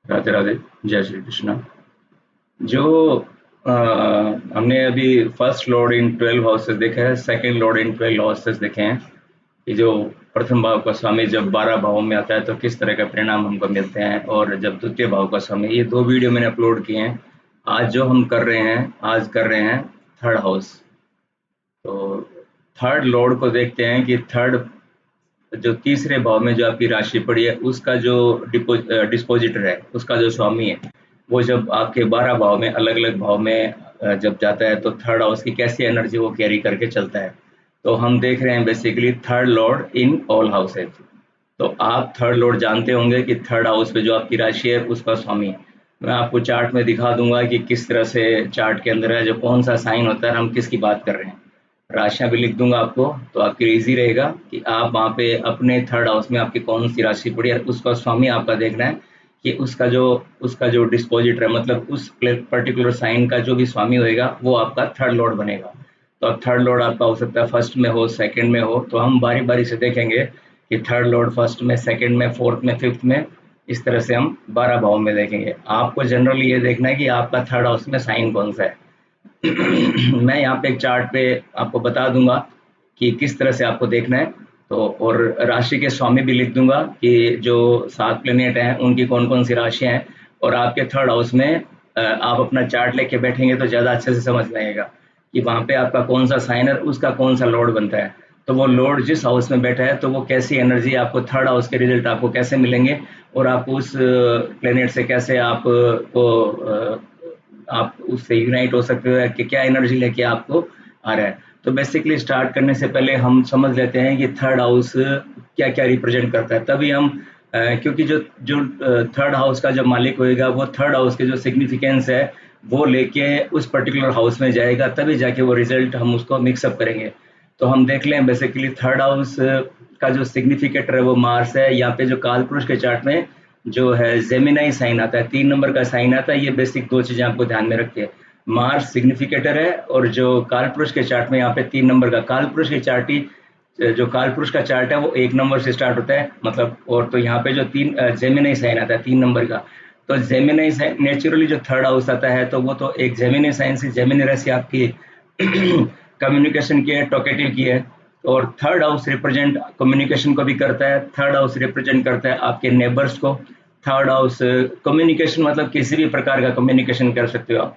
राधे राधे। जय श्री कृष्ण। जो अ, हमने अभी फर्स्ट लॉर्ड इन 12 हाउसेस देखा है, सेकंड लॉर्ड इन 12 हाउसेस देखे हैं कि जो प्रथम भाव का स्वामी जब 12 भावों में आता है तो किस तरह का परिणाम हमको मिलते हैं, और जब द्वितीय भाव का स्वामी, ये दो वीडियो मैंने अपलोड किए हैं। आज जो हम कर रहे हैं, आज कर रहे हैं थर्ड हाउस। तो थर्ड लॉर्ड को देखते हैं कि थर्ड जो तीसरे भाव में जो आपकी राशि पड़ी है उसका जो डिस्पोजिटर है, उसका जो स्वामी है, वो जब आपके 12 भाव में, अलग अलग भाव में जब जाता है तो थर्ड हाउस की कैसी एनर्जी वो कैरी करके चलता है। तो हम देख रहे हैं basically third lord in all houses. तो आप थर्ड लॉर्ड जानते होंगे कि थर्ड हाउस पे जो आपकी राशि है उसका स्वामी। मैं आपको चार्ट में दिखा दूंगा कि किस तरह से चार्ट के अंदर है, जो कौन सा साइन होता है, हम किसकी बात कर रहे हैं। राशियाँ भी लिख दूंगा आपको, तो आपके लिए ईजी रहेगा कि आप वहाँ पे अपने थर्ड हाउस में आपकी कौन सी राशि पड़ी है, उसका स्वामी आपका देखना है कि उसका जो डिस्पोजिटर है, मतलब उस पर्टिकुलर साइन का जो भी स्वामी होएगा वो आपका थर्ड लॉर्ड बनेगा। तो अब थर्ड लॉर्ड आपका हो सकता है फर्स्ट में हो, सेकंड में हो, तो हम बारी बारी से देखेंगे कि थर्ड लॉर्ड फर्स्ट में, सेकंड में, फोर्थ में, फिफ्थ में, इस तरह से हम 12 भाव में देखेंगे। आपको जनरली ये देखना है कि आपका थर्ड हाउस में साइन कौन सा है। मैं यहाँ पे एक चार्ट पे आपको बता दूंगा कि किस तरह से आपको देखना है। तो और राशि के स्वामी भी लिख दूंगा कि जो 7 प्लेनेट हैं उनकी कौन कौन सी राशियां हैं। और आपके थर्ड हाउस में आप अपना चार्ट लेके बैठेंगे तो ज़्यादा अच्छे से समझ में आएगा कि वहाँ पे आपका कौन सा साइन है, उसका कौन सा लॉर्ड बनता है। तो वो लॉर्ड जिस हाउस में बैठा है तो वो कैसी एनर्जी आपको, थर्ड हाउस के रिजल्ट आपको कैसे मिलेंगे, और आप उस प्लेनेट से कैसे आप उससे यूनाइट हो सकते हो, कि क्या एनर्जी लेके आपको आ रहा है। तो बेसिकली स्टार्ट करने से पहले हम समझ लेते हैं कि थर्ड हाउस क्या क्या रिप्रेजेंट करता है, तभी हम क्योंकि जो जो थर्ड हाउस का जो मालिक होएगा वो थर्ड हाउस के जो सिग्निफिकेंस है वो लेके उस पर्टिकुलर हाउस में जाएगा, तभी जाके वो रिजल्ट हम उसको मिक्सअप करेंगे। तो हम देख लें बेसिकली थर्ड हाउस का जो सिग्निफिकेटर है वो मार्स है। यहाँ पे जो काल पुरुष के चार्ट में जो है जेमिनाई साइन आता है, 3 नंबर का साइन आता है। ये बेसिक दो चीजें आपको ध्यान में रखिए, मार्स सिग्निफिकेटर है, और जो काल पुरुष के चार्ट में यहाँ पे 3 नंबर का काल पुरुष की चार्ट ही, जो काल पुरुष का चार्ट है वो 1 नंबर से स्टार्ट होता है, मतलब। और तो यहाँ पे जो जेमिनाई साइन आता है 3 नंबर का, तो जेमिनाई साइन नेचुरली जो थर्ड हाउस आता है तो वो तो एक जेमिनी साइन से, जेमिनी राशि आपकी कम्युनिकेशन की है, टॉकेटिव की है। और थर्ड हाउस रिप्रेजेंट कम्युनिकेशन को भी करता है, थर्ड हाउस रिप्रेजेंट करता है आपके नेबर्स को। थर्ड हाउस कम्युनिकेशन मतलब किसी भी प्रकार का कम्युनिकेशन कर सकते हो आप।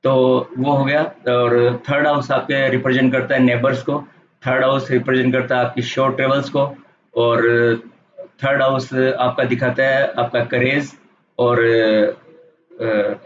तो वो हो गया। और थर्ड हाउस आपके रिप्रेजेंट करता है नेबर्स को, थर्ड हाउस रिप्रेजेंट करता है आपकी शॉर्ट ट्रेवल्स को, और थर्ड हाउस आपका दिखाता है आपका करेज और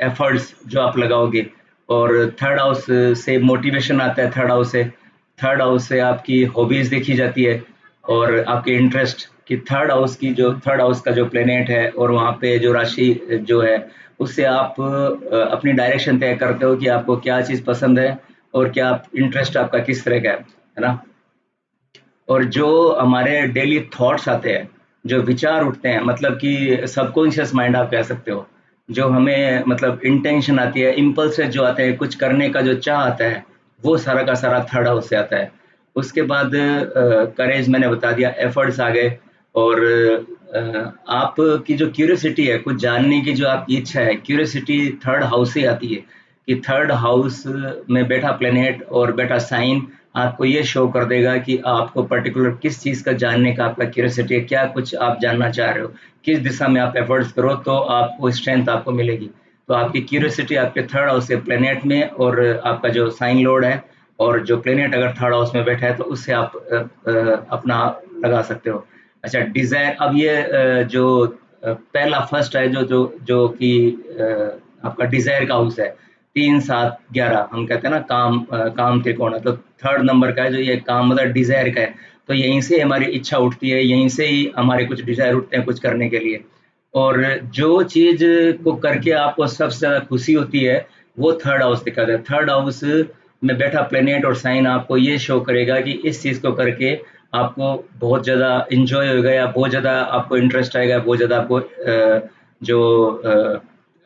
एफर्ट्स जो आप लगाओगे। और थर्ड हाउस से मोटिवेशन आता है, थर्ड हाउस से आपकी हॉबीज देखी जाती है और आपके इंटरेस्ट कि थर्ड हाउस का जो प्लेनेट है और वहाँ पे जो राशि जो है उससे आप अपनी डायरेक्शन तय करते हो कि आपको क्या चीज़ पसंद है और क्या इंटरेस्ट आपका किस तरह का है ना। और जो हमारे डेली थॉट्स आते हैं, जो विचार उठते हैं, मतलब कि सबकॉन्शियस माइंड आप कह सकते हो, जो हमें मतलब इंटेंशन आती है, इम्पल्सेस जो आते हैं, कुछ करने का जो चाह आता है, वो सारा का सारा थर्ड हाउस से आता है। उसके बाद करेज मैंने बता दिया, एफर्ट्स आ गए। और आपकी जो क्यूरियोसिटी है, कुछ जानने की जो आपकी इच्छा है, क्यूरियोसिटी थर्ड हाउस से आती है कि थर्ड हाउस में बैठा प्लेनेट और बैठा साइन आपको ये शो कर देगा कि आपको पर्टिकुलर किस चीज़ का जानने का आपका क्यूरियोसिटी है, क्या कुछ आप जानना चाह रहे हो, किस दिशा में आप एफर्ट्स करो तो आपको स्ट्रेंथ आपको मिलेगी। तो आपकी क्यूरियोसिटी आपके थर्ड हाउस के प्लेनेट में, और आपका जो साइन लोड है, और जो प्लेनेट अगर थर्ड हाउस में बैठा है तो उससे आप अपना लगा सकते हो। अच्छा, डिजायर, अब ये जो पहला फर्स्ट है जो जो जो कि आपका डिजायर का हाउस है, 3 7 11 हम कहते हैं ना, काम त्रिकोण है, तो थर्ड नंबर का है जो ये काम मतलब डिजायर का है। तो यहीं से हमारी इच्छा उठती है, यहीं से ही हमारे कुछ डिजायर उठते हैं कुछ करने के लिए। और जो चीज को करके आपको सबसे ज्यादा खुशी होती है वो थर्ड हाउस दिखाता है। थर्ड हाउस में बैठा प्लेनेट और साइन आपको ये शो करेगा कि इस चीज को करके आपको बहुत ज़्यादा इंजॉय होगा, या बहुत ज़्यादा आपको इंटरेस्ट आएगा, बहुत ज़्यादा आपको जो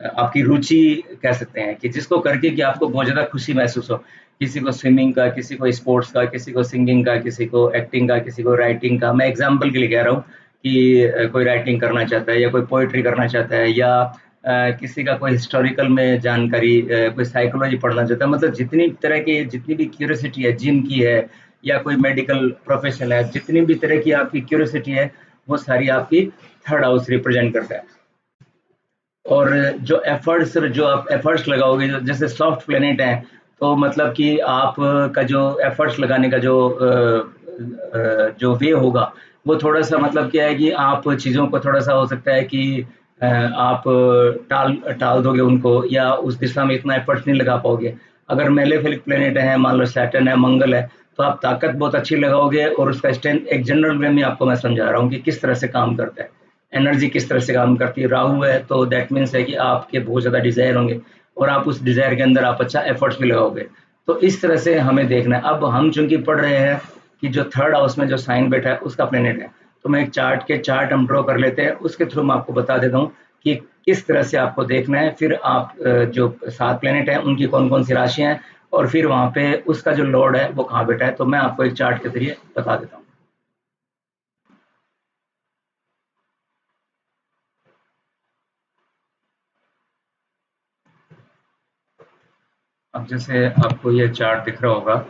आपकी रुचि कह सकते हैं कि जिसको करके कि आपको बहुत ज़्यादा खुशी महसूस हो। किसी को स्विमिंग का, किसी को स्पोर्ट्स का, किसी को सिंगिंग का, किसी को एक्टिंग का, किसी को राइटिंग का। मैं एग्जाम्पल के लिए कह रहा हूँ कि कोई राइटिंग करना चाहता है या कोई पोएट्री करना चाहता है या किसी का कोई हिस्टोरिकल में जानकारी, कोई साइकोलॉजी पढ़ना चाहता है, मतलब जितनी तरह की जितनी भी क्यूरियोसिटी है, जिम की है या कोई मेडिकल प्रोफेशन है, जितनी भी तरह की आपकी क्यूरियोसिटी है, वो सारी आपकी थर्ड हाउस रिप्रेजेंट करता है। और जो आप एफर्ट्स लगाओगे, जो जैसे सॉफ्ट प्लेनेट है, तो मतलब कि आप का जो एफर्ट्स लगाने का जो वे होगा, वो थोड़ा-सा मतलब क्या है कि आप चीज़ों को थोड़ा-सा हो सकता है कि आप टाल टाल दोगे उनको या उस दिशा में इतना एफर्ट्स नहीं लगा पाओगे। अगर मेलेफिक प्लेनेट है, मान लो सैटर्न है, मंगल है, तो आप ताकत बहुत अच्छी लगाओगे और उसका स्ट्रेंथ एक जनरल वे में आपको मैं समझा रहा हूँ कि किस तरह से काम करता है। एनर्जी किस तरह से काम करती है। राहु है तो दैट मीन्स है कि आपके बहुत ज़्यादा डिज़ायर होंगे और आप उस डिज़ायर के अंदर आप अच्छा एफर्ट्स भी लगाओगे। तो इस तरह से हमें देखना है। अब हम चूँकि पढ़ रहे हैं कि जो थर्ड हाउस में जो साइन बैठा है उसका प्लेनेट है, तो मैं एक चार्ट हम ड्रॉ कर लेते हैं, उसके थ्रू मैं आपको बता देता हूँ कि किस तरह से आपको देखना है। फिर आप जो 7 प्लेनेट हैं उनकी कौन-कौन सी राशियाँ हैं और फिर वहाँ पे उसका जो लॉर्ड है वो कहाँ बैठा है, तो मैं आपको एक चार्ट के ज़रिए बता देता हूँ। अब जैसे आपको ये चार्ट दिख रहा होगा,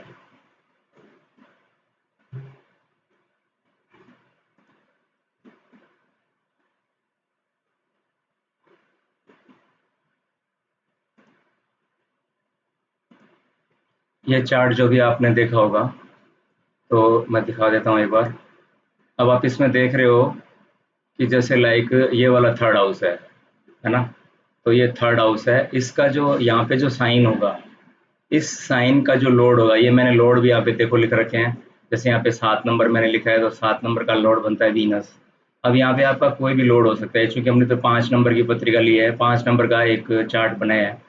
ये चार्ट जो भी आपने देखा होगा, तो मैं दिखा देता हूँ एक बार। अब आप इसमें देख रहे हो कि जैसे लाइक ये वाला थर्ड हाउस है ना? तो ये थर्ड हाउस है, इसका जो यहाँ पे जो साइन होगा, इस साइन का जो लॉर्ड होगा, ये मैंने लॉर्ड भी यहाँ पे देखो लिख रखे हैं। जैसे यहाँ पे 7 नंबर मैंने लिखा है, तो 7 नंबर का लॉर्ड बनता है वीनस। अब यहाँ पे आपका कोई भी लॉर्ड हो सकता है, चूँकि हमने तो 5 नंबर की पत्रिका ली है, 5 नंबर का एक चार्ट बनाया है,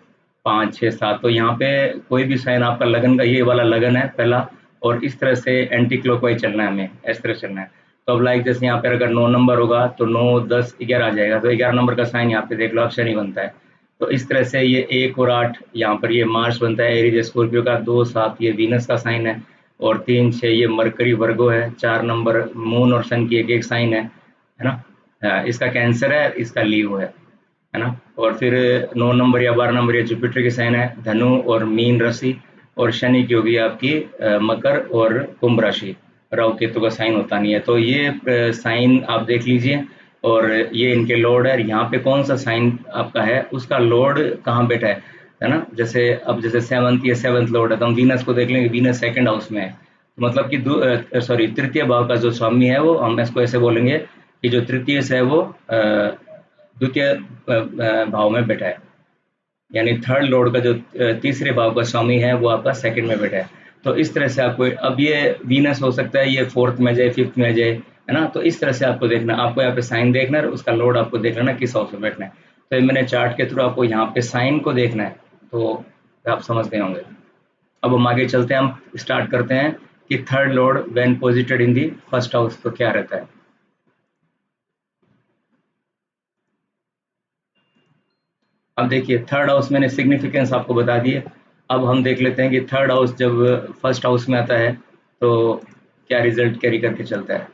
5, 6, 7, तो यहाँ पे कोई भी साइन आपका लगन का, ये वाला लगन है पहला, और इस तरह से एंटी क्लॉकवाइज चलना है हमें, इस तरह चलना है। तो अब लाइक जैसे यहाँ पे अगर 9 नंबर होगा तो 9, 10, 11 आ जाएगा, तो 11 नंबर का साइन यहाँ पे देख लो आप, शनि बनता है। तो इस तरह से ये 1 और 8 यहाँ पर ये मार्स बनता है एरीज स्कॉर्पियो का, 2, 7 ये वीनस का साइन है और 3, 6 ये मरकरी वर्गो है, 4 नंबर मून और सन की एक-एक साइन है ना? इसका कैंसर है, इसका लीव है ना? और फिर 9 नंबर या 12 नंबर ये जुपिटर की साइन है, धनु और मीन राशि, और शनि की होगी आपकी मकर और कुंभ राशि। राहु केतु का साइन होता नहीं है। तो ये साइन आप देख लीजिए और ये इनके लॉर्ड है। यहाँ पे कौन सा साइन आपका है, उसका लॉर्ड कहाँ बैठा है ना? जैसे अब जैसे सेवंथ, ये सेवंथ लॉर्ड है, तो हम वीनस को देख लेंगे, वीनस सेकंड हाउस में है। तो मतलब कि सॉरी, तृतीय भाव का जो स्वामी है, वो हम इसको ऐसे बोलेंगे कि जो तृतीय से है वो द्वितीय भाव में बैठा है, यानी थर्ड लॉर्ड का जो तीसरे भाव का स्वामी है वो आपका सेकंड में बैठा है। तो इस तरह से आपको, अब ये वीनस हो सकता है ये फोर्थ में जाए, फिफ्थ में जाए, है ना? तो इस तरह से आपको देखना, आपको यहाँ पे साइन देखना है, उसका लॉर्ड आपको देख लेना किस हाउस में बैठना है। तो ये मैंने चार्ट के थ्रू आपको यहाँ पे साइन को देखना है, तो आप समझ गए होंगे। अब हम आगे चलते हैं, हम स्टार्ट करते हैं कि third Lord when पोजिटेड in the first house तो क्या रहता है। अब देखिए थर्ड हाउस मैंने सिग्निफिकेंस आपको बता दी है। अब हम देख लेते हैं कि थर्ड हाउस जब फर्स्ट हाउस में आता है तो क्या रिजल्ट कैरी करके चलता है।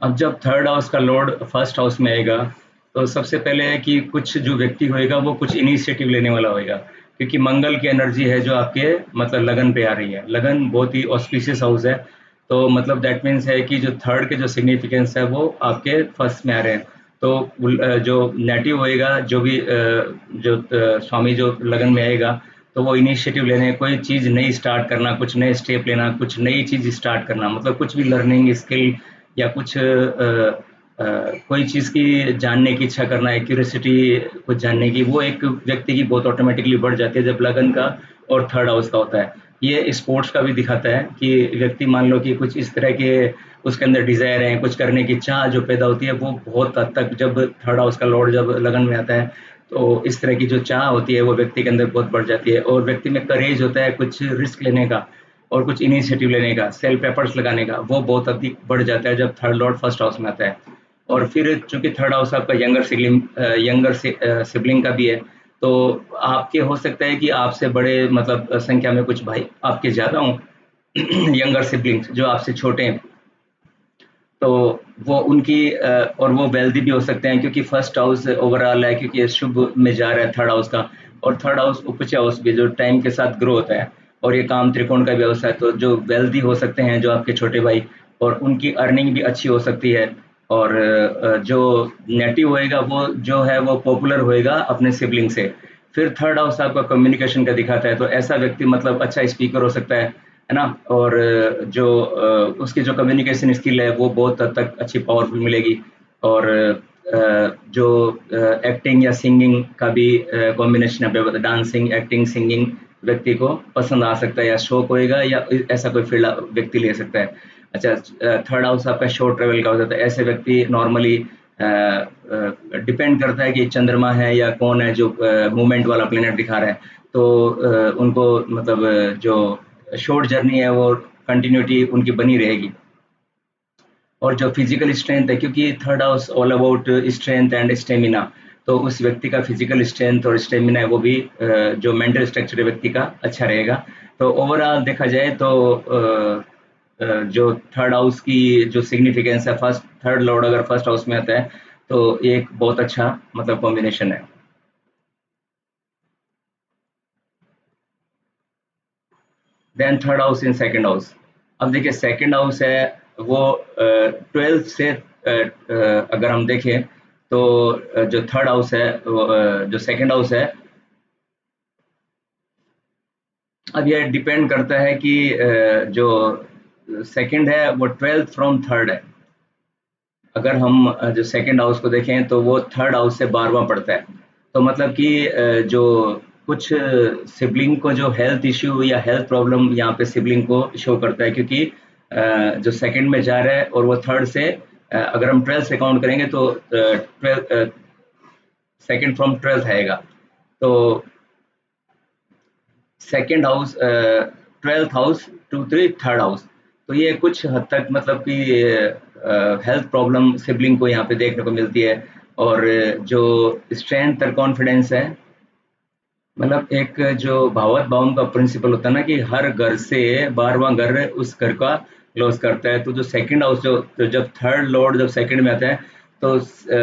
अब जब थर्ड हाउस का लॉर्ड फर्स्ट हाउस में आएगा, तो सबसे पहले है कि कुछ जो व्यक्ति होएगा वो कुछ इनिशिएटिव लेने वाला होएगा, क्योंकि मंगल की एनर्जी है जो आपके मतलब लगन पे आ रही है। लगन बहुत ही ऑस्पिशियस हाउस है, तो मतलब दैट मीन्स है कि जो थर्ड के जो सिग्निफिकेंस है वो आपके फर्स्ट में आ रहे हैं। तो जो नेटिव होएगा, जो भी स्वामी जो लगन में आएगा, तो वो इनिशिएटिव लेने, कोई चीज़ नई स्टार्ट करना, कुछ नए स्टेप लेना, कुछ नई चीज़ स्टार्ट करना, मतलब कुछ भी लर्निंग स्किल या कुछ कोई चीज़ की जानने की इच्छा करना है, क्यूरियोसिटी कुछ जानने की, वो एक व्यक्ति की बहुत ऑटोमेटिकली बढ़ जाती है जब लगन का और थर्ड हाउस का होता है। ये स्पोर्ट्स का भी दिखाता है कि व्यक्ति मान लो कि कुछ इस तरह के उसके अंदर डिज़ायर है, कुछ करने की चाह जो पैदा होती है, वो बहुत हद तक जब थर्ड हाउस का लॉर्ड जब लगन में आता है, तो इस तरह की जो चाह होती है वो व्यक्ति के अंदर बहुत बढ़ जाती है और व्यक्ति में करेज होता है कुछ रिस्क लेने का और कुछ इनिशिएटिव लेने का, सेल्फ एफर्ट्स लगाने का, वो बहुत अधिक बढ़ जाता है जब थर्ड लॉर्ड फर्स्ट हाउस में आता है। और फिर चूँकि थर्ड हाउस आपका यंगर सिबलिंग का भी है, तो आपके हो सकता है कि आपसे बड़े मतलब संख्या में कुछ भाई आपके ज़्यादा हों यंगर सिबलिंग्स जो आपसे छोटे हैं। तो वो उनकी और वो वेल्दी भी हो सकते हैं क्योंकि फर्स्ट हाउस ओवरऑल है क्योंकि ये शुभ में जा रहा है थर्ड हाउस का और थर्ड हाउस उपज हाउस भी जो टाइम के साथ ग्रो होता है और ये काम त्रिकोण का व्यवसाय तो जो वेल्दी हो सकते हैं जो आपके छोटे भाई और उनकी अर्निंग भी अच्छी हो सकती है और जो नेटिव होएगा वो जो है वो पॉपुलर होएगा अपने सिबलिंग से। फिर थर्ड हाउस आपका कम्युनिकेशन का दिखाता है तो ऐसा व्यक्ति मतलब अच्छा स्पीकर हो सकता है ना? और जो उसकी जो कम्युनिकेशन स्किल है वो बहुत हद तक अच्छी पावरफुल मिलेगी और जो एक्टिंग या सिंगिंग का भी कॉम्बिनेशन है, डांसिंग, एक्टिंग, सिंगिंग व्यक्ति को पसंद आ सकता है या शौक होएगा या ऐसा कोई फील्ड व्यक्ति ले सकता है। अच्छा थर्ड हाउस आपका शॉर्ट ट्रैवल का हो जाता है, ऐसे व्यक्ति नॉर्मली डिपेंड करता है कि चंद्रमा है या कौन है जो मूवमेंट वाला प्लेनेट दिखा रहा है, तो उनको मतलब जो शॉर्ट जर्नी है वो कंटिन्यूटी उनकी बनी रहेगी। और जो फिजिकल स्ट्रेंथ है क्योंकि third house all about strength and stamina, तो उस व्यक्ति का फिजिकल स्ट्रेंथ और स्टेमिना है वो भी जो मेंटल स्ट्रक्चर है व्यक्ति का अच्छा रहेगा। तो ओवरऑल देखा जाए तो जो थर्ड हाउस की जो सिग्निफिकेंस है, फर्स्ट थर्ड लॉर्ड अगर फर्स्ट हाउस में आता है तो एक बहुत अच्छा मतलब कॉम्बिनेशन है। Then third house in second house. अब देखिए सेकंड हाउस है वो 12 से अगर हम देखें तो जो थर्ड हाउस है वो, जो सेकंड हाउस है, अब ये डिपेंड करता है कि जो सेकंड है वो 12th फ्रॉम थर्ड है। अगर हम जो सेकंड हाउस को देखें तो वो थर्ड हाउस से 12वां पड़ता है। तो मतलब कि जो कुछ सिबलिंग को जो हेल्थ इश्यू या हेल्थ प्रॉब्लम यहाँ पे सिबलिंग को शो करता है क्योंकि जो सेकंड में जा रहा है और वो थर्ड से अगर हम 12th से काउंट करेंगे तो 12 सेकंड फ्रॉम 12th आएगा। तो second house 12th house to the third house, तो ये कुछ हद तक मतलब कि हेल्थ प्रॉब्लम सिबलिंग को यहाँ पे देखने को मिलती है। और जो स्ट्रेंथ और कॉन्फिडेंस है, मतलब एक जो भावत भावम का प्रिंसिपल होता है ना कि हर घर से 12वां घर उस घर का लॉस करता है। तो जो सेकंड हाउस जो तो जब थर्ड लॉर्ड जब सेकंड में आता है तो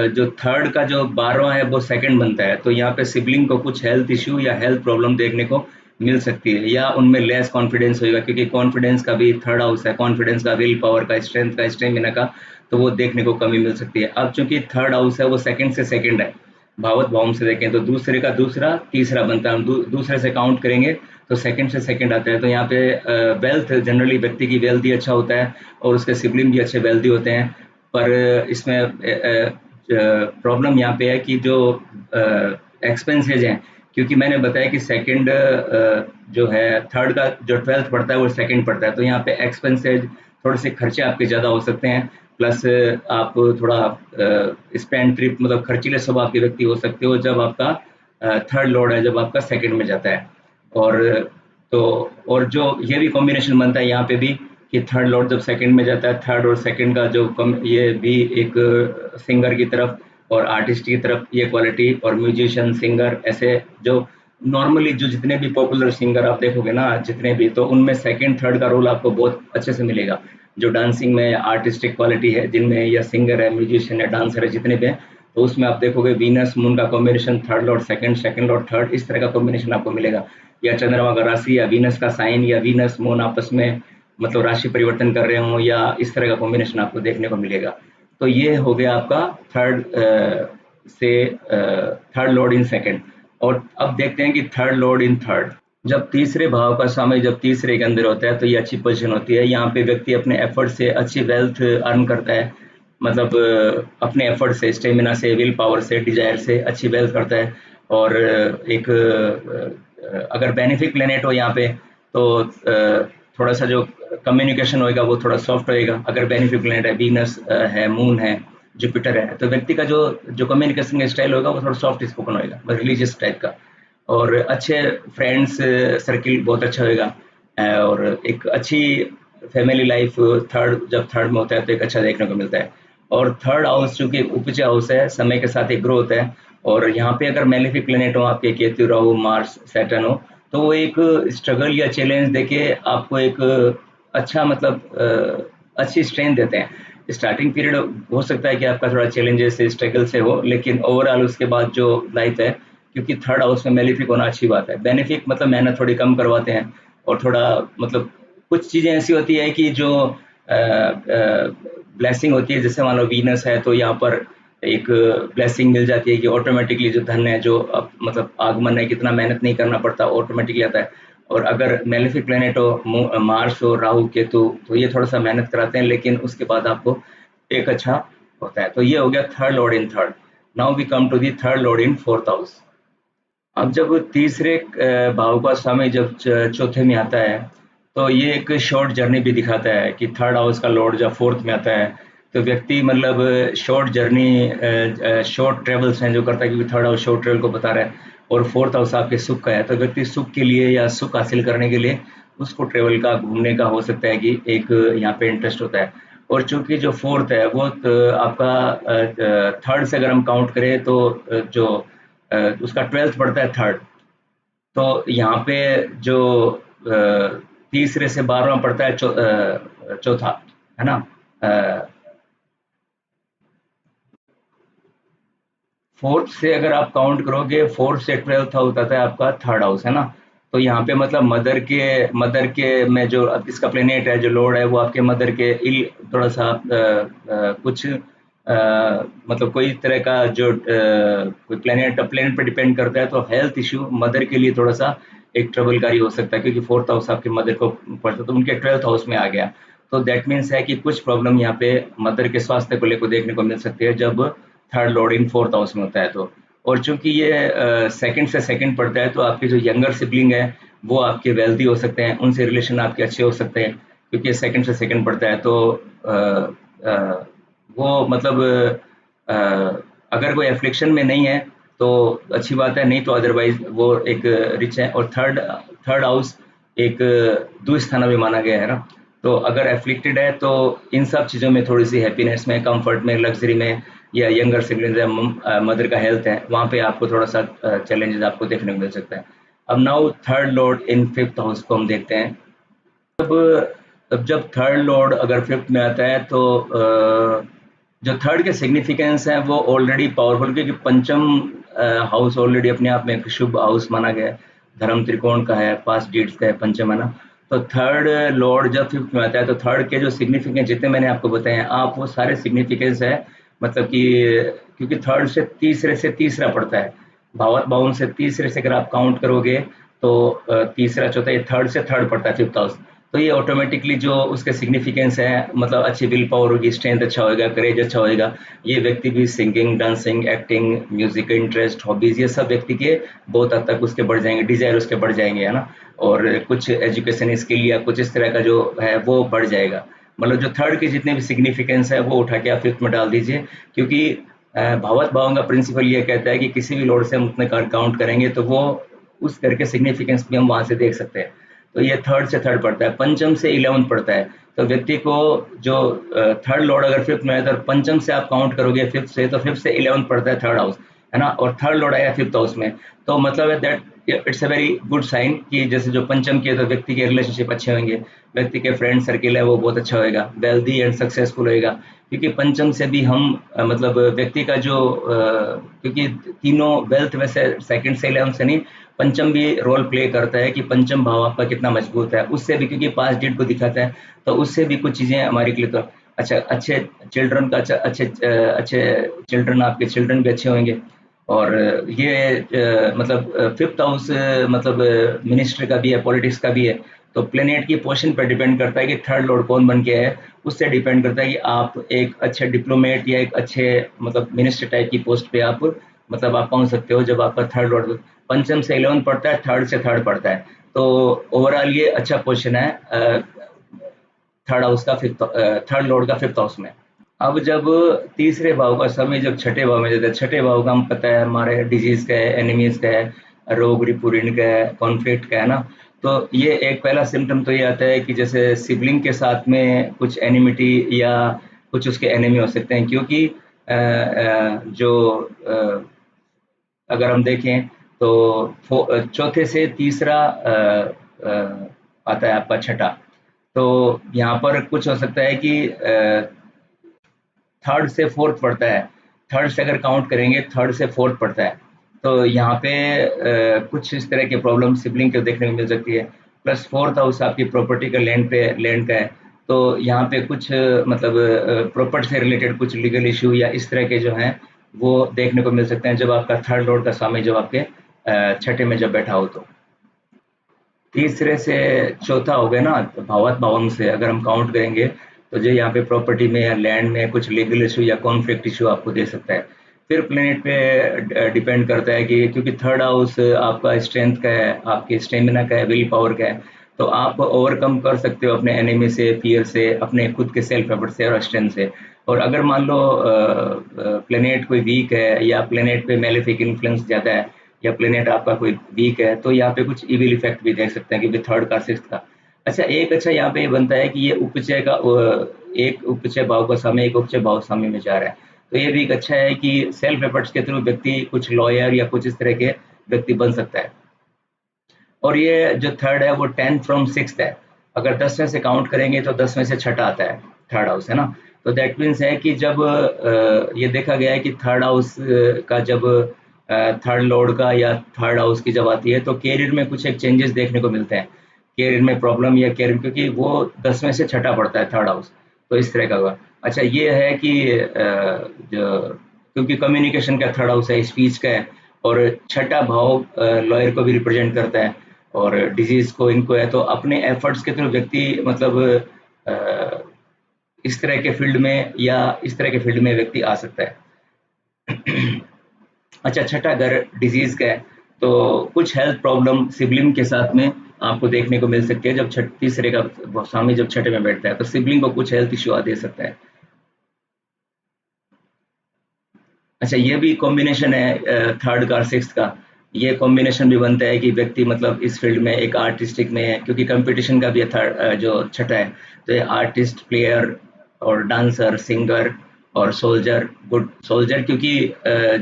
जो थर्ड का जो 12वां है वो सेकंड बनता है। तो यहाँ पे सिबलिंग को कुछ हेल्थ इश्यू या हेल्थ प्रॉब्लम देखने को मिल सकती है या उनमें लेस कॉन्फिडेंस होगा क्योंकि कॉन्फिडेंस का भी थर्ड हाउस है, कॉन्फिडेंस का, विल पावर का, स्ट्रेंथ का, स्टेमिना का, तो वो देखने को कमी मिल सकती है। अब चूंकि थर्ड हाउस है वो सेकंड से सेकंड है, भावत भावम से देखें तो दूसरे का दूसरा तीसरा बनता है, हम दूसरे से काउंट करेंगे तो सेकंड से सेकंड आता है। तो यहाँ पे वेल्थ जनरली व्यक्ति की वेल्थ ही अच्छा होता है और उसके सिबलिंग भी अच्छे वेल्दी होते हैं। पर इसमें प्रॉब्लम यहाँ पे है कि जो एक्सपेंसेज हैं, क्योंकि मैंने बताया कि सेकंड जो है थर्ड का जो 12th पड़ता है वो सेकंड पड़ता है, तो यहाँ पे एक्सपेंसेज थोड़े से खर्चे आपके ज़्यादा हो सकते हैं। प्लस आप थोड़ा स्पेंड ट्रिप मतलब खर्चीले स्वभाव के व्यक्ति हो सकते हो जब आपका थर्ड लॉर्ड है जब आपका सेकंड में जाता है। और तो और जो ये भी कॉम्बिनेशन बनता है यहाँ पे भी कि थर्ड लॉर्ड जब सेकंड में जाता है, थर्ड और सेकंड का जो ये भी एक सिंगर की तरफ और आर्टिस्ट की तरफ ये क्वालिटी, और म्यूजिशियन सिंगर ऐसे जो नॉर्मली जो जितने भी पॉपुलर सिंगर आप देखोगे ना जितने भी, तो उनमें सेकंड थर्ड का रोल आपको बहुत अच्छे से मिलेगा। जो डांसिंग में आर्टिस्टिक क्वालिटी है जिनमें या सिंगर है, म्यूजिशियन है, डांसर है, जितने भी हैं, तो उसमें आप देखोगे वीनस मून का combination, third Lord second, second Lord third, इस तरह का कॉम्बिनेशन आपको मिलेगा। या चंद्रमा का राशि या वीनस का साइन या वीनस मून आपस में मतलब राशि परिवर्तन कर रहे हो या इस तरह का कॉम्बिनेशन आपको देखने को मिलेगा। तो ये हो गया आपका थर्ड से थर्ड लॉर्ड इन सेकंड। और अब देखते हैं कि थर्ड लॉर्ड इन थर्ड। जब तीसरे भाव का समय जब तीसरे के अंदर होता है तो ये अच्छी पोजीशन होती है। यहाँ पे व्यक्ति अपने एफर्ट से अच्छी वेल्थ अर्न करता है, मतलब अपने एफर्ट से, स्टेमिना से, विल पावर से, डिजायर से अच्छी वेल्थ करता है। और एक अगर बेनिफिक प्लेनेट हो यहाँ पे तो थोड़ा सा जो कम्युनिकेशन होएगा वो थोड़ा सॉफ्ट रहेगा। अगर बेनिफिक प्लेनेट है, वीनस है, मून है, जुपिटर है, तो व्यक्ति का जो कम्युनिकेशन का स्टाइल होगा वो थोड़ा सॉफ्ट स्पोकन होएगा, रिलीजियस टाइप का, और अच्छे फ्रेंड्स सर्किल बहुत अच्छा होएगा, और एक अच्छी फैमिली लाइफ जब थर्ड में होता है तो एक अच्छा देखने को मिलता है। और थर्ड हाउस चूंकि उपज हाउस है, समय के साथ एक ग्रो होता है, और यहाँ पे अगर मेलेफिक प्लेनेट हो आपके, केतु, राहु, मार्स, सैटर्न हो, तो वो एक स्ट्रगल या चैलेंज देके आपको एक अच्छा मतलब अच्छी स्ट्रेंथ देते हैं। स्टार्टिंग पीरियड हो सकता है कि आपका थोड़ा चैलेंजेस से, स्ट्रगल से हो, लेकिन ओवरऑल उसके बाद जो लाइफ है, क्योंकि थर्ड हाउस में मेलेफिक होना अच्छी बात है। बेनिफिक मतलब मेहनत थोड़ी कम करवाते हैं, और थोड़ा मतलब कुछ चीज़ें ऐसी होती है कि जो ब्लेसिंग होती है, जैसे मान लो वीनस है, तो यहाँ पर एक ब्लेसिंग मिल जाती है कि ऑटोमेटिकली जो धन है, जो मतलब आगमन है, कितना मेहनत नहीं करना पड़ता, ऑटोमेटिकली आता है। और अगर मेलेफिक प्लेनेट हो, मार्स हो, राहु, केतु, तो ये थोड़ा सा मेहनत कराते हैं, लेकिन उसके बाद आपको एक अच्छा होता है। तो ये हो गया third lord in third. Now we come to the third lord in fourth house. अब जब तीसरे भाव का स्वामी जब चौथे में आता है, तो ये एक शॉर्ट जर्नी भी दिखाता है कि थर्ड हाउस का लॉर्ड जब फोर्थ में आता है, तो व्यक्ति मतलब शॉर्ट जर्नी, शॉर्ट ट्रेवल्स हैं जो करता है, क्योंकि थर्ड हाउस शॉर्ट ट्रेवल को बता रहा है, और फोर्थ हाउस आपके सुख का है, तो व्यक्ति सुख के लिए या सुख हासिल करने के लिए उसको ट्रेवल का, घूमने का हो सकता है कि एक यहाँ पे इंटरेस्ट होता है। और चूंकि जो फोर्थ है वो आपका थर्ड से अगर हम काउंट करें, तो जो उसका 12th पड़ता है थर्ड, तो यहाँ पे जो तीसरे से 12वां पड़ता है चौथा, है ना। फोर्थ से अगर आप काउंट करोगे, फोर्थ से 12th हाउस आता है आपका थर्ड हाउस, है ना। तो यहाँ पे मतलब मदर के में जो अब इसका प्लेनेट है, जो लॉर्ड है, वो आपके मदर के इल थोड़ा सा कुछ मतलब कोई तरह का जो कोई प्लेनेट पे डिपेंड करता है, तो हेल्थ इश्यू मदर के लिए थोड़ा सा एक ट्रबलकारी हो सकता है, क्योंकि फोर्थ हाउस आपके मदर को पड़ता है, तो उनके 12th हाउस में आ गया। तो दैट मीन्स है कि कुछ प्रॉब्लम यहाँ पे मदर के स्वास्थ्य को लेकर देखने को मिल सकती है, जब third lord in fourth house में होता है तो। और चूंकि ये सेकंड से सेकंड पड़ता है, तो आपके जो यंगर सिबलिंग है वो आपके वेल्दी हो सकते हैं, उनसे रिलेशन आपके अच्छे हो सकते हैं, क्योंकि सेकंड से सेकंड पड़ता है, तो अ, वो मतलब अ, अगर कोई एफ्लिक्शन में नहीं है तो अच्छी बात है, नहीं तो अदरवाइज वो एक रिच है। और थर्ड थर्ड हाउस एक दुस्थाना भी माना गया है ना, तो अगर एफ्लिक्टेड है तो इन सब चीज़ों में थोड़ी सी हैप्पीनेस में, कंफर्ट में, लग्जरी में, या यंगर सिबलिंग्स है, मदर का हेल्थ है, वहाँ पे आपको थोड़ा सा चैलेंजेस आपको देखने को मिल सकता है। अब now third lord in fifth house को हम देखते हैं। अब अब जब थर्ड लॉर्ड अगर फिफ्थ में आता है, तो जो थर्ड के सिग्निफिकेंस है वो ऑलरेडी पावरफुल, क्योंकि पंचम हाउस ऑलरेडी अपने आप में एक शुभ हाउस माना गया है, धर्म त्रिकोण का है, पास्ट डीड्स का है, पंचम, है ना। तो थर्ड लॉर्ड जब फिफ्थ में आता है, तो थर्ड के जो सिग्निफिकेंस जितने मैंने आपको बताए हैं, आप वो सारे सिग्निफिकेंस है, मतलब कि क्योंकि थर्ड से तीसरा पड़ता है, भावात बाउन से तीसरे से अगर आप काउंट करोगे, तो तीसरा चौथा, ये थर्ड से थर्ड पड़ता है फिफ्थ हाउस। तो ये ऑटोमेटिकली जो उसके सिग्निफिकेंस है, मतलब अच्छी विल पावर होगी, स्ट्रेंथ अच्छा होएगा, करेज अच्छा होएगा। ये व्यक्ति भी singing, dancing, acting, music interest, hobbies, ये सब व्यक्ति के बहुत हद तक उसके बढ़ जाएंगे, डिजायर उसके बढ़ जाएंगे, है ना। और कुछ एजुकेशन स्किल या कुछ इस तरह का जो है वो बढ़ जाएगा। मतलब जो थर्ड के जितने भी सिग्निफिकेंस है वो उठा के आप फिफ्थ में डाल दीजिए, क्योंकि भावत भावों का प्रिंसिपल ये कहता है कि किसी भी लॉर्ड से हम उतने काउंट करेंगे, तो वो उस घर के सिग्निफिकेंस भी हम वहां से देख सकते हैं। तो ये थर्ड से थर्ड पड़ता है, पंचम से 11th पड़ता है। तो व्यक्ति को जो थर्ड लॉर्ड अगर फिफ्थ में है, तो पंचम से आप काउंट करोगे फिफ्थ से, तो फिफ्थ से 11th पड़ता है थर्ड हाउस, है ना। और थर्ड लॉर्ड आया फिफ्थ हाउस में, तो मतलब है that it's a very good sign कि जैसे जो पंचम के, तो व्यक्ति के रिलेशनशिप अच्छे होंगे, व्यक्ति के फ्रेंड सर्किल है वो बहुत अच्छा होएगा, वेल्दी एंड सक्सेसफुल होएगा। क्योंकि पंचम से भी हम मतलब व्यक्ति का जो क्योंकि तीनों वेल्थ में से सेकंड से 11th से नहीं, पंचम भी रोल प्ले करता है कि पंचम भाव आपका कितना मजबूत है, उससे भी, क्योंकि पास्ट डेट को दिखाता है, तो उससे भी कुछ चीज़ें हमारे के लिए तो अच्छा, अच्छे चिल्ड्रन का अच्छे चिल्ड्रन, आपके चिल्ड्रन भी अच्छे होंगे। और ये मतलब फिफ्थ हाउस मतलब मिनिस्ट्री का भी है, पॉलिटिक्स का भी है। तो प्लेनेट की पोजीशन पर डिपेंड करता है कि थर्ड लॉर्ड कौन बन के है, उससे डिपेंड करता है कि आप एक अच्छे डिप्लोमेट या एक अच्छे मतलब मिनिस्टर टाइप की पोस्ट पे आप मतलब आप पहुंच सकते हो, जब आपका थर्ड लॉर्ड पंचम से 11th पड़ता है, थर्ड से थर्ड पड़ता है। तो ओवरऑल ये अच्छा पोजीशन है थर्ड हाउस का, फिफ्थ थर्ड लॉर्ड का फिफ्थ हाउस में। अब जब तीसरे भाव का समय जब छठे भाव में जाता है, छठे भाव का हम पता है हमारे डिजीज का है, एनिमीज का है, रोग रिपुरिन का है, कॉन्फ्लिक्ट का है ना। तो ये एक पहला सिम्टम तो ये आता है कि जैसे सिबलिंग के साथ में कुछ एनिमिटी या कुछ उसके एनिमी हो सकते हैं, क्योंकि जो अगर हम देखें तो चौथे से तीसरा आता है आपका छठा। तो यहाँ पर कुछ हो सकता है कि थर्ड से फोर्थ पड़ता है, थर्ड से अगर काउंट करेंगे थर्ड से फोर्थ पड़ता है। तो यहाँ पे कुछ इस तरह के प्रॉब्लम सिबलिंग को देखने को मिल सकती है। प्लस फोर्थ हाउस आपकी प्रॉपर्टी का लैंड का है। तो यहाँ पे कुछ मतलब प्रॉपर्टी से रिलेटेड कुछ लीगल इशू या इस तरह के जो हैं वो देखने को मिल सकते हैं जब आपका थर्ड लॉर्ड का स्वामी जब आपके छठे में जब बैठा हो। तो तीसरे से चौथा हो गया ना, तो भावात भावम से अगर हम काउंट करेंगे तो जो यहाँ पे प्रॉपर्टी में या लैंड में कुछ लीगल इशू या कॉन्फ्लिक्ट इशू आपको दे सकता है। फिर प्लेनेट पे डिपेंड करता है कि क्योंकि थर्ड हाउस आपका स्ट्रेंथ का है, आपकी स्टेमिना का है, विल पावर का है। तो आप ओवरकम कर सकते हो अपने एनिमी से, फियर से, अपने खुद के सेल्फ एफर्ट से और स्ट्रेंथ से। और अगर मान लो प्लेनेट कोई वीक है या प्लेनेट पे मेलेफिक इन्फ्लुएंस ज़्यादा है या प्लेनेट आपका कोई वीक है, तो यहाँ पे कुछ इविल इफेक्ट भी देख सकते हैं क्योंकि थर्ड का सिक्स्थ का। अच्छा यहाँ पे ये बनता है कि ये उपचय का एक उपचय भाव का समय एक उपचय भाव स्वामी में जा रहा है। तो ये भी एक अच्छा है कि सेल्फ एफर्ट्स के थ्रू व्यक्ति कुछ लॉयर या कुछ इस तरह के व्यक्ति बन सकता है। और ये जो थर्ड है वो 10 फ्रॉम सिक्स्थ है। अगर 10वें से काउंट करेंगे तो 10वें से छठा आता है थर्ड हाउस, है ना। तो दैट मीन्स है कि जब ये देखा गया है कि थर्ड हाउस का जब थर्ड लॉर्ड का या थर्ड हाउस की जब आती है तो कैरियर में कुछ एक चेंजेस देखने को मिलते हैं। कैरियर में प्रॉब्लम या कैरियर, क्योंकि वो 10वें से छठा पड़ता है थर्ड हाउस। तो इस तरह का हुआ। अच्छा ये है कि क्योंकि कम्युनिकेशन का थर्ड हाउस है, स्पीच का है, और छठा भाव लॉयर को भी रिप्रेजेंट करता है और डिजीज को इनको है। तो अपने एफर्ट्स के थ्रू व्यक्ति मतलब अ, इस तरह के फील्ड में या इस तरह के फील्ड में व्यक्ति आ सकता है। अच्छा छठा घर डिजीज का है, तो कुछ हेल्थ प्रॉब्लम सिबलिंग के साथ में आपको देखने को मिल सकती है। जब तीसरे का स्वामी जब छठे में बैठता है तो सिबलिंग को कुछ हेल्थ इश्यू आ दे सकता है। अच्छा ये भी कॉम्बिनेशन है थर्ड का और सिक्स्थ का। ये कॉम्बिनेशन भी बनता है कि व्यक्ति मतलब इस फील्ड में एक आर्टिस्टिक में है, क्योंकि कंपटीशन का भी है थर्ड जो छठा है। तो ये आर्टिस्ट, प्लेयर और डांसर, सिंगर और सोल्जर, गुड सोल्जर, क्योंकि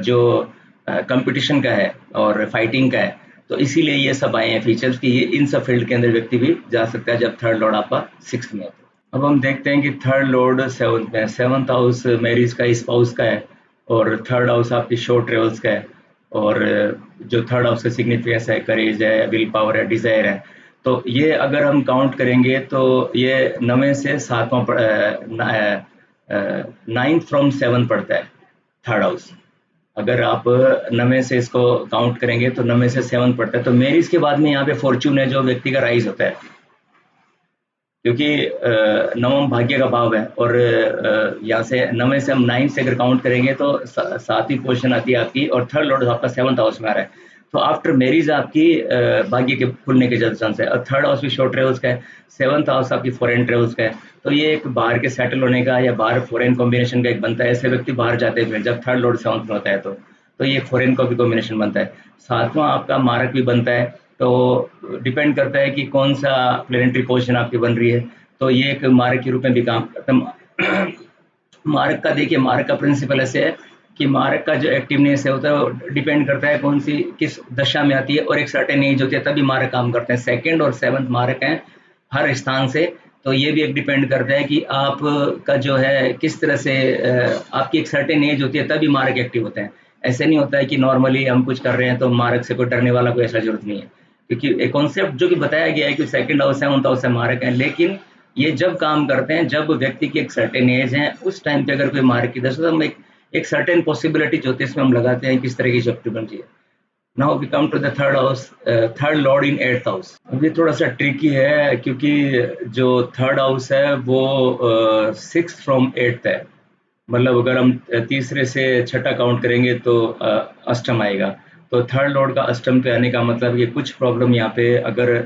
जो कंपटीशन का है और फाइटिंग का है। तो इसीलिए ये सब आए हैं फीचर्स कि ये इन सब फील्ड के अंदर व्यक्ति भी जा सकता है जब थर्ड लॉर्ड आपका सिक्स्थ में है। अब हम देखते हैं कि थर्ड लॉर्ड सेवंथ में है। सेवंथ हाउस मैरिज का, स्पाउस का है, और थर्ड हाउस आपकी शॉर्ट ट्रेवल्स का है। और जो थर्ड हाउस का सिग्निफिकेंस है, करेज है, विल पावर है, डिजायर है। तो ये अगर हम काउंट करेंगे तो ये 9वें से 7वां 9 फ्रॉम 7 पड़ता है थर्ड हाउस। अगर आप 9वें से इसको काउंट करेंगे तो 9वें से 7 पड़ता है। तो मैरिज के बाद में यहाँ पे फॉर्च्यून है जो व्यक्ति का राइज होता है, क्योंकि नवम भाग्य का भाव है। और यहाँ से 9वें से हम 9 से अगर काउंट करेंगे तो 7वीं पोजीशन आती है आपकी, और थर्ड लॉर्ड आपका 7th हाउस में आ रहा है। तो आफ्टर मैरिज आपकी भाग्य के खुलने के ज़्यादा चांस है। और थर्ड हाउस भी शॉर्ट ट्रेवल्स का है, 7th हाउस आपकी फॉरेन ट्रेवल्स का है। तो ये एक बाहर के सेटल होने का या बाहर फॉरेन कॉम्बिनेशन का एक बनता है। ऐसे व्यक्ति बाहर जाते हैं जब थर्ड लॉर्ड 7th में होता है। तो ये फॉरेन का भी कॉम्बिनेशन बनता है। 7वां आपका मारक भी बनता है। तो डिपेंड करता है कि कौन सा प्लेनेटरी पोजिशन आपकी बन रही है। तो ये एक मार्क के रूप में भी काम करता है। मार्क का देखिए, मार्क का प्रिंसिपल ऐसे है कि मार्क का जो एक्टिवनेस है होता है वो डिपेंड करता है कौन सी किस दशा में आती है, और एक सर्टेन एज होती है तभी मार्क काम करते हैं। सेकंड और 7th मार्क हैं हर स्थान से। तो ये भी एक डिपेंड करता है कि आप का जो है किस तरह से आपकी एक सर्टेन एज होती है तभी मार्क एक्टिव होते हैं। ऐसे नहीं होता है कि नॉर्मली हम कुछ कर रहे हैं तो मार्क से कोई डरने वाला कोई ऐसा जरूरत नहीं है, क्योंकि एक कॉन्सेप्ट जो कि बताया गया है कि सेकंड हाउस है, 7th हाउस है, मार्क है। लेकिन ये जब काम करते हैं जब व्यक्ति की एक सर्टेन एज है, उस टाइम पे अगर कोई मार्क की दशा, तो हम एक सर्टेन पॉसिबिलिटी ज्योतिष में हम लगाते हैं किस तरह की शक्ति बनती है। Now we come to the third house, third lord in 8th house. अब ये थोड़ा सा ट्रिकी है क्योंकि जो थर्ड हाउस है वो 6 फ्रॉम 8th है। मतलब अगर हम तीसरे से छठा काउंट करेंगे तो अष्टम आएगा। तो थर्ड लॉर्ड का अष्टम पे आने का मतलब ये कुछ प्रॉब्लम यहाँ पे अगर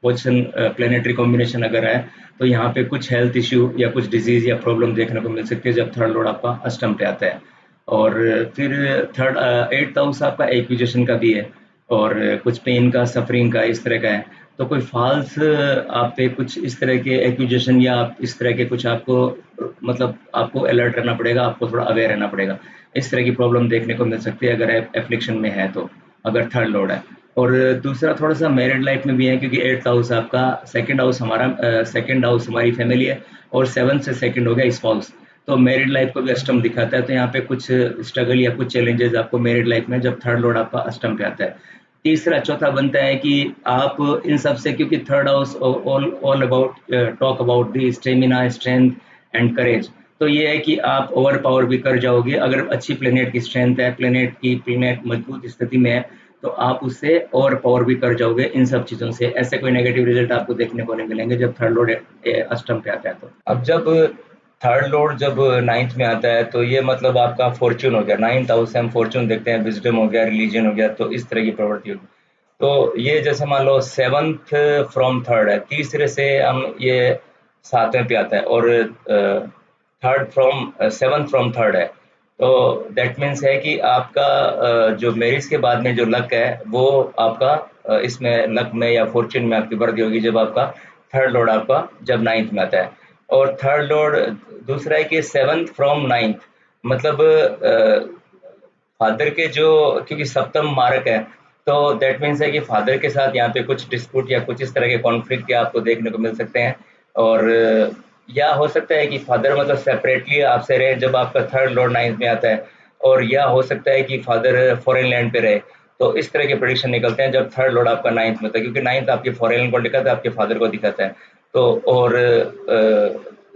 पोजीशन प्लेनेटरी कॉम्बिनेशन अगर है तो यहाँ पे कुछ हेल्थ इश्यू या कुछ डिजीज या प्रॉब्लम देखने को मिल सकती है जब थर्ड लॉर्ड आपका अष्टम पे आता है। और फिर थर्ड 8th हाउस आपका एक्विजिशन का भी है और कुछ पेन का, सफरिंग का, इस तरह का है। तो कोई फ़ॉल्स आप पे कुछ इस तरह के एक्यूजेशन या आप इस तरह के कुछ आपको मतलब आपको अलर्ट रहना पड़ेगा, आपको थोड़ा अवेयर रहना पड़ेगा। इस तरह की प्रॉब्लम देखने को मिल सकती है अगर एफ्लिक्शन में है तो, अगर थर्ड लॉर्ड है। और दूसरा थोड़ा-सा मैरिड लाइफ में भी है क्योंकि 8th हाउस आपका, सेकंड हाउस हमारा सेकंड हाउस हमारी फैमिली है और 7th से सेकंड हो गया स्पाउस। तो मैरिड लाइफ को भी अष्टम दिखाता है, तो यहाँ पे कुछ स्ट्रगल या कुछ चैलेंजेस आपको मैरिड लाइफ में जब थर्ड लॉर्ड आपका अष्टम पे आता है। तीसरा चौथा बनता है कि आप इन सब से, क्योंकि third house all all about talk about the stamina, strength and courage. तो ये है कि आप ओवर पावर भी कर जाओगे अगर अच्छी प्लेनेट की स्ट्रेंथ है, प्लेनेट मजबूत स्थिति में है, तो आप उससे ओवर पावर भी कर जाओगे इन सब चीज़ों से। ऐसे कोई नेगेटिव रिजल्ट आपको देखने को नहीं मिलेंगे जब थर्ड लॉर्ड अष्टम पे आता है तो। अब जब थर्ड लॉर्ड जब 9th में आता है तो ये मतलब आपका फॉर्च्यून हो गया। 9th हाउस से हम फॉर्च्यून देखते हैं, विजडम हो गया, रिलीजन हो गया, तो इस तरह की प्रवृत्ति होगी। तो ये जैसे मान लो 7th फ्रॉम थर्ड है, तीसरे से हम ये 7वें पे आता है और third from 7th from third है। तो दैट मीन्स है कि आपका जो मैरिज के बाद में जो लक है वो आपका इसमें लक में या फॉर्च्यून में आपकी वृद्धि होगी जब आपका थर्ड लॉर्ड आपका जब 9th में आता है। और थर्ड लॉर्ड दूसरा है कि 7th फ्रॉम 9th, मतलब फादर के जो, क्योंकि सप्तम मारक है तो दैट मीन्स है कि फादर के साथ यहाँ पे कुछ डिस्प्यूट या कुछ इस तरह के कॉन्फ्लिक्ट या आपको देखने को मिल सकते हैं। और या हो सकता है कि फादर मतलब सेपरेटली आपसे रहे जब आपका थर्ड लॉर्ड 9th में आता है, और या हो सकता है कि फादर फॉरेन लैंड पे रहे। तो इस तरह के प्रेडिक्शन निकलते हैं जब थर्ड लॉर्ड आपका 9th में होता है, क्योंकि 9th आपके फॉरेन लैंड को दिखाता है, आपके फादर को दिखाता है। तो और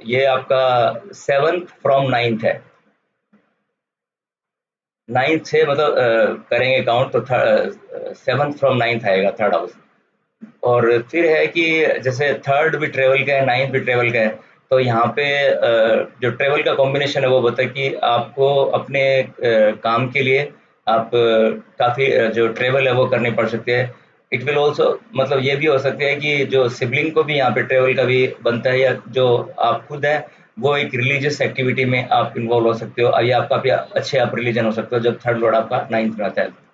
ये आपका 7th फ्रॉम 9th है। 9th से मतलब करेंगे काउंट तो 7th फ्रॉम 9th आएगा थर्ड हाउस। और फिर है कि जैसे थर्ड भी ट्रेवल का है, 9th भी ट्रेवल का है। तो यहाँ पे जो ट्रेवल का कॉम्बिनेशन है वो बोलता है कि आपको अपने काम के लिए आप काफ़ी जो ट्रेवल है वो करनी पड़ सकती है। इट विल ऑल्सो मतलब ये भी हो सकता है कि जो सिबलिंग को भी यहाँ पे ट्रेवल का भी बनता है, या जो आप खुद हैं वो एक रिलीजियस एक्टिविटी में आप इन्वॉल्व हो सकते हो, या आप काफ़ी अच्छे आप रिलीजन हो सकते हो जब थर्ड लॉर्ड आपका 9th में आता है।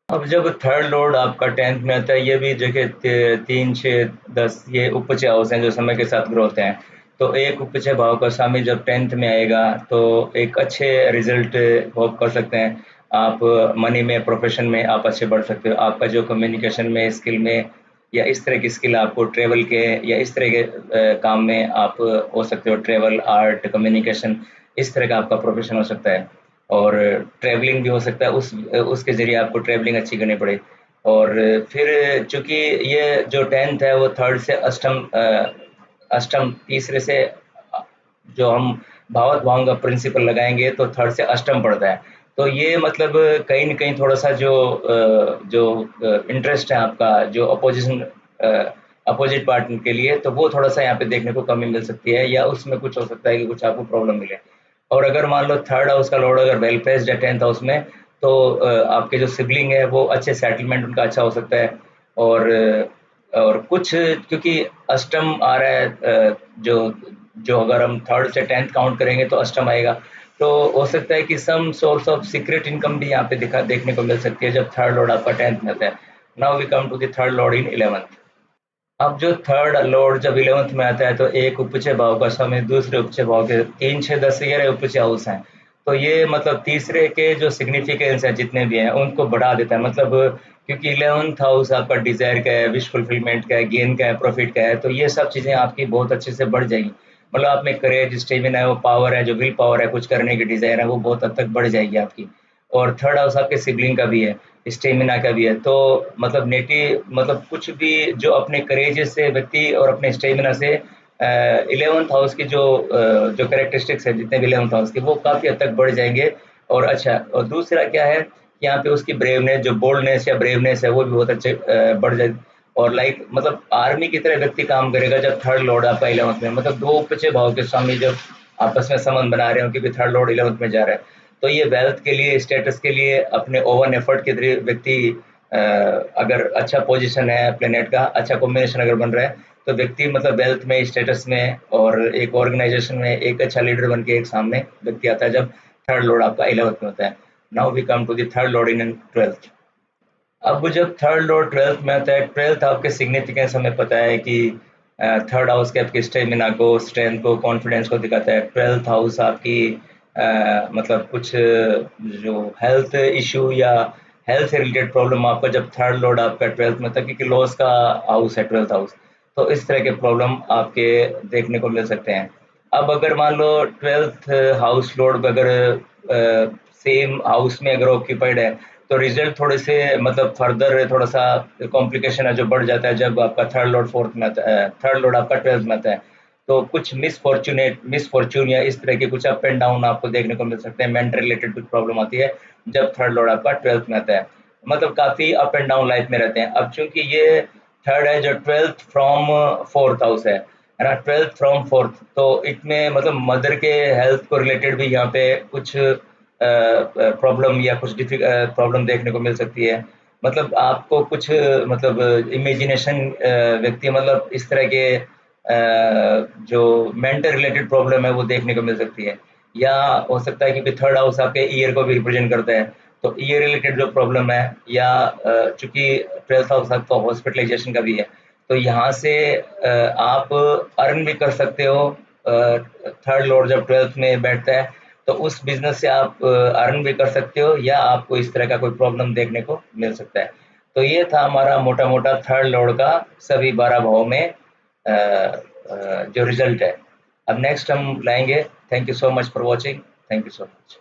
अब जब थर्ड लॉर्ड आपका 10th में आता है, ये भी जगह 3, 6, 10 ये उपचय हाउस हैं जो समय के साथ ग्रो होते हैं। तो एक उपचय भाव का स्वामी जब 10th में आएगा तो एक अच्छे रिजल्ट होप कर सकते हैं। आप मनी में, प्रोफेशन में आप अच्छे बढ़ सकते हो। आपका जो कम्युनिकेशन में, स्किल में, या इस तरह की स्किल आपको ट्रेवल के या इस तरह के काम में आप हो सकते हो। ट्रेवल, आर्ट, कम्युनिकेशन, इस तरह का आपका प्रोफेशन हो सकता है। और ट्रैवलिंग भी हो सकता है, उसके ज़रिए आपको ट्रैवलिंग अच्छी करनी पड़े। और फिर चूँकि ये जो 10th है वो थर्ड से अष्टम तीसरे से जो हम भावार्थ भावों का प्रिंसिपल लगाएँगे तो थर्ड से अष्टम पड़ता है। तो ये मतलब कहीं न कहीं थोड़ा-सा जो इंटरेस्ट है आपका जो अपोज़िट पार्टनर के लिए, तो वो थोड़ा-सा यहाँ पे देखने को कमी मिल सकती है, या उसमें कुछ हो सकता है कि कुछ आपको प्रॉब्लम मिले। और अगर मान लो थर्ड हाउस का लॉर्ड अगर वेल प्लेस्ड है 10th हाउस में, तो आपके जो सिबलिंग है वो अच्छे सेटलमेंट उनका अच्छा हो सकता है। और और कुछ क्योंकि अष्टम आ रहा है, जो जो अगर हम थर्ड से 10th काउंट करेंगे तो अष्टम आएगा। तो हो सकता है कि some source of secret income भी यहाँ पे देखने को मिल सकती है जब थर्ड लॉर्ड आपका 10th में आता है। Now we come to the third lord in 11th। अब जो थर्ड लॉर्ड जब 11th में आता है तो एक उपचय भाव का समय दूसरे उपचय भाव के 3, 6, 10, 11 उपचय हाउस हैं। तो ये मतलब तीसरे के जो सिग्निफिकेंस है जितने भी हैं उनको बढ़ा देता है। मतलब क्योंकि 11th हाउस आपका डिजायर का है, विश फुलफिलमेंट का है, गेन का है, प्रॉफिट का है, तो ये सब चीज़ें आपकी बहुत अच्छे से बढ़ जाएगी। मतलब आप में करेज, स्टेमिना है, वो पावर है, जो विल पावर है, कुछ करने की डिजायर है, वो बहुत हद तक बढ़ जाएगी आपकी। और थर्ड हाउस आपके सिबलिंग का भी है, स्टेमिना का भी है। तो मतलब मतलब कुछ भी जो अपने करेज से व्यक्ति और अपने स्टेमिना से 11th हाउस की जो कैरेक्टरिस्टिक्स है जितने भी 11th हाउस के, वो काफ़ी हद तक बढ़ जाएंगे। और अच्छा, और दूसरा क्या है, यहाँ पे उसकी ब्रेवनेस, जो बोल्डनेस या ब्रेवनेस है, वो भी बहुत अच्छे बढ़ जाए। और लाइक मतलब आर्मी की तरह व्यक्ति काम करेगा जब थर्ड लॉर्ड आपका 11th में, मतलब दो उपचय भाव के स्वामी जब आपस में संबंध बना रहे हो, क्योंकि थर्ड लॉर्ड 11th में जा रहा है। तो ये वेल्थ के लिए, स्टेटस के लिए, अपने ओवन एफर्ट के जरिए व्यक्ति अगर अच्छा पोजीशन है प्लेनेट का, अच्छा कॉम्बिनेशन अगर बन रहा है, तो व्यक्ति मतलब वेल्थ में, स्टेटस में और एक ऑर्गेनाइजेशन में एक अच्छा लीडर बन के एक सामने व्यक्ति आता है, जब थर्ड लॉर्ड आपका 11th में होता है। Now we come to the third lord in 12th। अब जब थर्ड लॉर्ड 12th में आता है, 12th आपके सिग्निफिकेंस हमें पता है कि थर्ड हाउस के आपके स्टेमिना को, स्ट्रेंथ को, कॉन्फिडेंस को दिखाता है। 12th हाउस आपकी मतलब कुछ जो हेल्थ इश्यू या हेल्थ से रिलेटेड प्रॉब्लम आपका जब थर्ड लॉर्ड आपका 12th में था, क्योंकि लॉस का हाउस है 12th हाउस, तो इस तरह के प्रॉब्लम आपके देखने को मिल सकते हैं। अब अगर मान लो 12th हाउस लॉर्ड अगर सेम हाउस में अगर ऑक्यूपाइड है, तो रिजल्ट थोड़े से मतलब फर्दर थोड़ा सा कॉम्प्लिकेशन है जो बढ़ जाता है जब आपका थर्ड लॉर्ड फोर्थ में आता है, थर्ड लॉर्ड आपका 12th में आता है। तो कुछ मिसफॉर्च्यून या इस तरह के कुछ अप एंड डाउन आपको देखने को मिल सकते हैं, मेंटल रिलेटेड कुछ प्रॉब्लम आती है जब थर्ड लॉर्ड आपका 12th में आता है। मतलब काफ़ी अप एंड डाउन लाइफ में रहते हैं। अब चूंकि ये थर्ड है जो 12th फ्रॉम फोर्थ हाउस है ना, 12th फ्रॉम फोर्थ, तो इसमें मतलब मदर के हेल्थ को रिलेटेड भी यहाँ पे कुछ प्रॉब्लम या कुछ प्रॉब्लम देखने को मिल सकती है। मतलब आपको कुछ मतलब इमेजिनेशन व्यक्ति मतलब इस तरह के जो मेंटल रिलेटेड प्रॉब्लम है वो देखने को मिल सकती है। या हो सकता है कि थर्ड हाउस आपके ईयर को भी रिप्रेजेंट करता है, तो ईयर रिलेटेड जो प्रॉब्लम है, या चूंकि 12th हाउस आपका हॉस्पिटलाइजेशन का भी है, तो यहाँ से आप अर्न भी कर सकते हो। थर्ड लॉर्ड जब 12th में बैठता है, तो उस बिजनेस से आप अर्न भी कर सकते हो, या आपको इस तरह का कोई प्रॉब्लम देखने को मिल सकता है। तो ये था हमारा मोटा मोटा थर्ड लॉर्ड का सभी 12 भाव में जो रिजल्ट है। अब नेक्स्ट हम लाएंगे। Thank you so much for watching. Thank you so much.